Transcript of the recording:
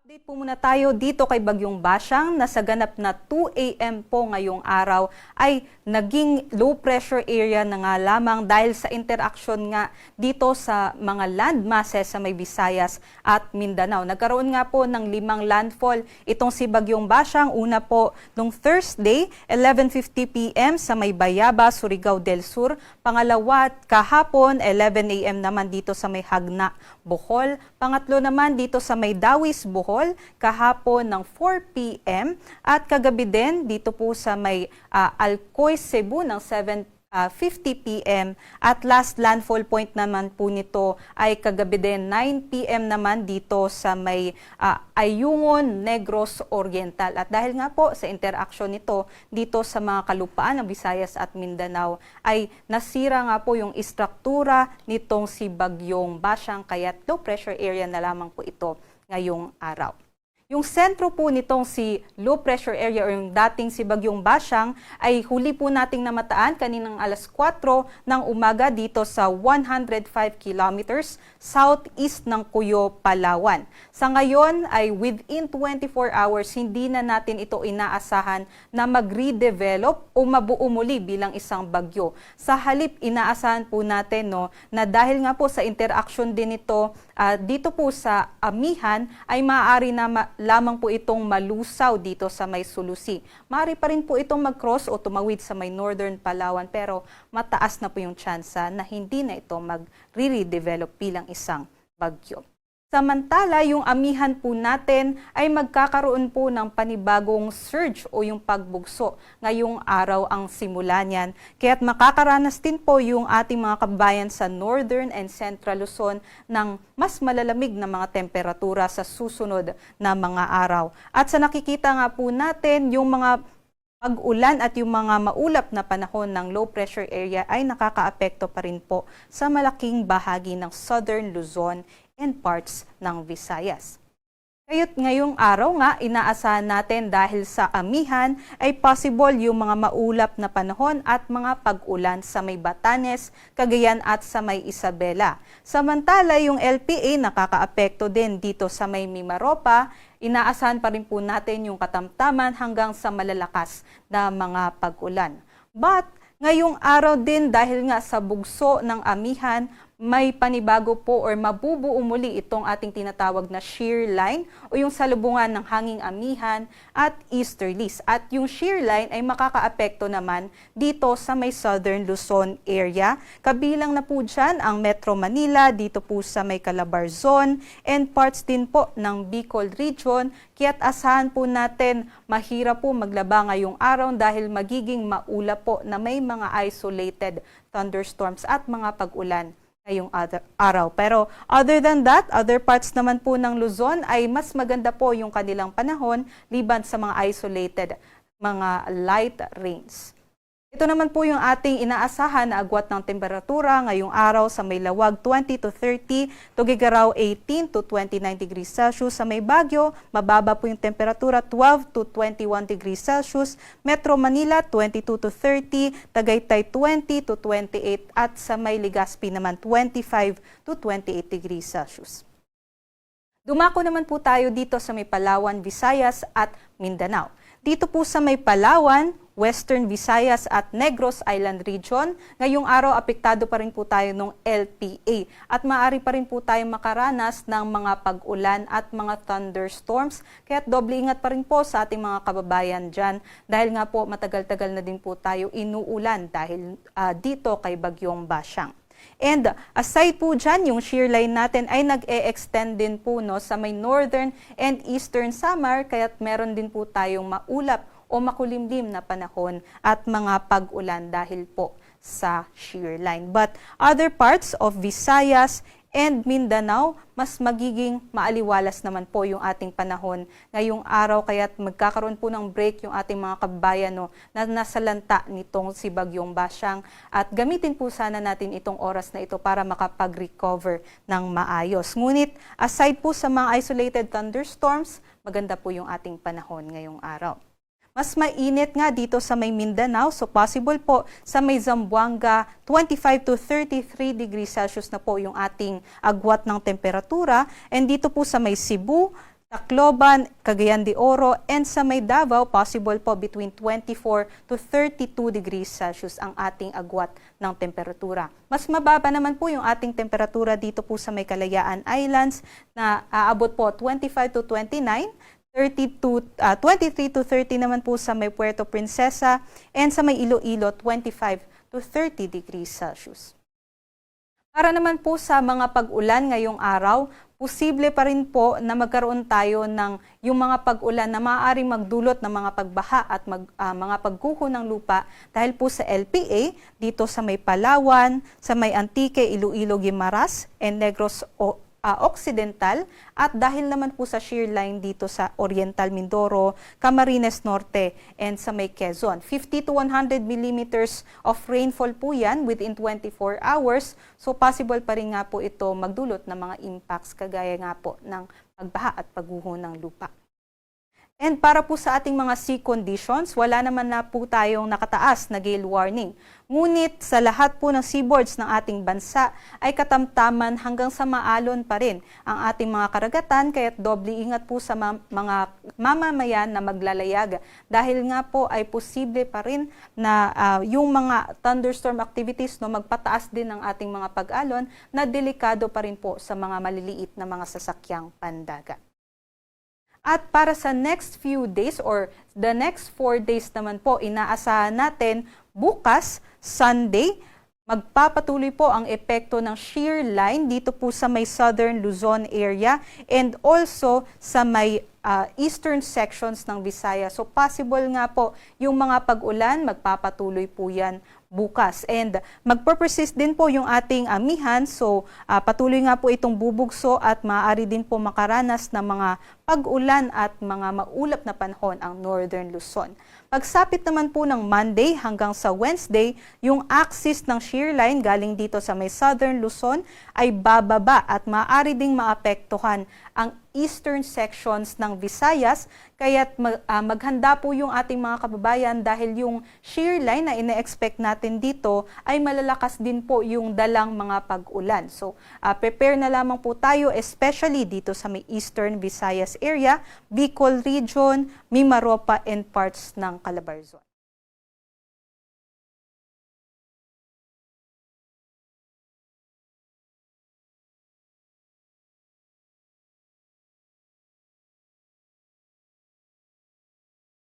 Update po muna tayo dito kay Bagyong Basyang na sa ganap na 2 AM po ngayong araw ay naging low pressure area na nga lamang dahil sa interaksyon nga dito sa mga land masses sa may Visayas at Mindanao. Nagkaroon nga po ng 5 landfall itong si Bagyong Basyang. Una po nung Thursday, 11:50 PM sa may Bayaba, Surigao del Sur. Pangalawa kahapon, 11 AM naman dito sa may Hagna, Bohol. Pangatlo naman dito sa may Dawis, Bohol, kahapon ng 4 PM at kagabi din dito po sa may Alcoy, Cebu ng 7:50 PM at last landfall point naman po nito ay kagabi din 9 PM naman dito sa may Ayungon, Negros Oriental. At dahil nga po sa interaction nito dito sa mga kalupaan ng Visayas at Mindanao ay nasira nga po yung istruktura nitong si Bagyong Basyang kaya low pressure area na lamang po ito ngayong araw. Yung sentro po nitong si low pressure area o yung dating si Bagyong Basyang ay huli po nating namataan kaninang alas 4 ng umaga dito sa 105 kilometers southeast ng Cuyo, Palawan. Sa ngayon ay within 24 hours hindi na natin ito inaasahan na mag-redevelop o mabuo muli bilang isang bagyo. Sa halip inaasahan po natin na dahil nga po sa interaction din ito dito po sa Amihan ay maaari na lamang po itong malusaw dito sa may Sulusi. Maaari pa rin po itong mag-cross o tumawid sa may Northern Palawan pero mataas na po yung tsansa na hindi na ito mag-redevelop bilang isang bagyo. Samantala, yung Amihan po natin ay magkakaroon po ng panibagong surge o yung pagbugso. Ngayong araw ang simula niyan. Kaya't makakaranas din po yung ating mga kabayan sa Northern and Central Luzon ng mas malalamig na mga temperatura sa susunod na mga araw. At sa nakikita nga po natin, yung mga pag-ulan at yung mga maulap na panahon ng low pressure area ay nakakaapekto pa rin po sa malaking bahagi ng Southern Luzon and parts ng Visayas. Kaya't ngayong araw nga, inaasahan natin dahil sa Amihan ay possible yung mga maulap na panahon at mga pag-ulan sa may Batanes, Cagayan at sa may Isabela. Samantala, yung LPA nakakaapekto din dito sa may Mimaropa. Inaasahan pa rin po natin yung katamtaman hanggang sa malalakas na mga pag-ulan. But ngayong araw din dahil nga sa bugso ng Amihan, may panibago po or mabubuo muli itong ating tinatawag na shear line o yung salubungan ng hanging Amihan at easterlies. At yung shear line ay makakaapekto naman dito sa may Southern Luzon area. Kabilang na po dyan ang Metro Manila, dito po sa may Calabarzon and parts din po ng Bicol region. Kaya't asahan po natin mahirap po maglaba ngayong araw dahil magiging maulap po na may mga isolated thunderstorms at mga pag-ulan ngayong araw. Pero other than that, other parts naman po ng Luzon ay mas maganda po yung kanilang panahon liban sa mga isolated, mga light rains. Ito naman po yung ating inaasahan na agwat ng temperatura ngayong araw sa may Lawag 20 to 30, Tuguegarao 18 to 29 degrees Celsius. Sa may Baguio, mababa po yung temperatura 12 to 21 degrees Celsius. Metro Manila 22 to 30, Tagaytay 20 to 28 at sa may Legazpi naman 25 to 28 degrees Celsius. Dumako naman po tayo dito sa may Palawan, Visayas at Mindanao. Dito po sa may Palawan, Western Visayas at Negros Island Region, ngayong araw apektado pa rin po tayo ng LPA at maaari pa rin po tayong makaranas ng mga pag-ulan at mga thunderstorms. Kaya't doble ingat pa rin po sa ating mga kababayan dyan dahil nga po matagal-tagal na din po tayo inuulan dahil dito kay Bagyong Basyang. And aside po dyan, yung shear line natin ay nag-e-extend din po sa may northern and eastern Samar, kaya't meron din po tayong maulap o makulimlim na panahon at mga pag-ulan dahil po sa shear line. But other parts of Visayas and Mindanao, mas magiging maaliwalas naman po yung ating panahon ngayong araw, kaya't magkakaroon po ng break yung ating mga kabayan na nasalanta nitong si Bagyong Basyang at gamitin po sana natin itong oras na ito para makapag-recover ng maayos. Ngunit aside po sa mga isolated thunderstorms, maganda po yung ating panahon ngayong araw. Mas mainit nga dito sa may Mindanao, so possible po sa may Zamboanga, 25 to 33 degrees Celsius na po yung ating agwat ng temperatura. And dito po sa may Cebu, Tacloban, Cagayan de Oro, and sa may Davao, possible po between 24 to 32 degrees Celsius ang ating agwat ng temperatura. Mas mababa naman po yung ating temperatura dito po sa may Kalayaan Islands na aabot po 25 to 29, 23 to 30 naman po sa may Puerto Princesa, and sa may Iloilo, 25 to 30 degrees Celsius. Para naman po sa mga pag-ulan ngayong araw, posible pa rin po na magkaroon tayo ng yung mga pag-ulan na maaaring magdulot ng mga pagbaha at mga pagguho ng lupa dahil po sa LPA dito sa may Palawan, sa may Antique, Iloilo, Guimaras, and Negros Occidental, at dahil naman po sa shear line dito sa Oriental Mindoro, Camarines Norte, and sa may Quezon. 50 to 100 millimeters of rainfall po yan within 24 hours. So possible pa rin nga po ito magdulot ng mga impacts kagaya nga po ng pagbaha at pagguho ng lupa. And para po sa ating mga sea conditions, wala naman na po tayong nakataas na gale warning. Ngunit sa lahat po ng seaboards ng ating bansa ay katamtaman hanggang sa maalon pa rin ang ating mga karagatan, kaya't doble ingat po sa mga mamamayan na maglalayag. Dahil nga po ay posible pa rin na yung mga thunderstorm activities magpataas din ng ating mga pag-alon na delikado pa rin po sa mga maliliit na mga sasakyang pandagat. At para sa next few days or the next 4 days naman po, inaasahan natin bukas, Sunday, magpapatuloy po ang epekto ng shear line dito po sa may southern Luzon area and also sa may eastern sections ng Visayas. So possible nga po yung mga pag-ulan, magpapatuloy po yan bukas. And magpe-persist din po yung ating amihan. So patuloy nga po itong bubugso at maaari din po makaranas ng mga pag-ulan at mga maulap na panahon ang Northern Luzon. Pagsapit naman po ng Monday hanggang sa Wednesday, yung axis ng shear line galing dito sa may Southern Luzon ay bababa at maaari ding maapektuhan ang eastern sections ng Visayas, kaya't maghanda po yung ating mga kababayan dahil yung shear line na ine-expect natin dito ay malalakas din po yung dalang mga pag-ulan. So prepare na lamang po tayo, especially dito sa may eastern Visayas area, Bicol region, Mimaropa, and parts ng Calabarzon.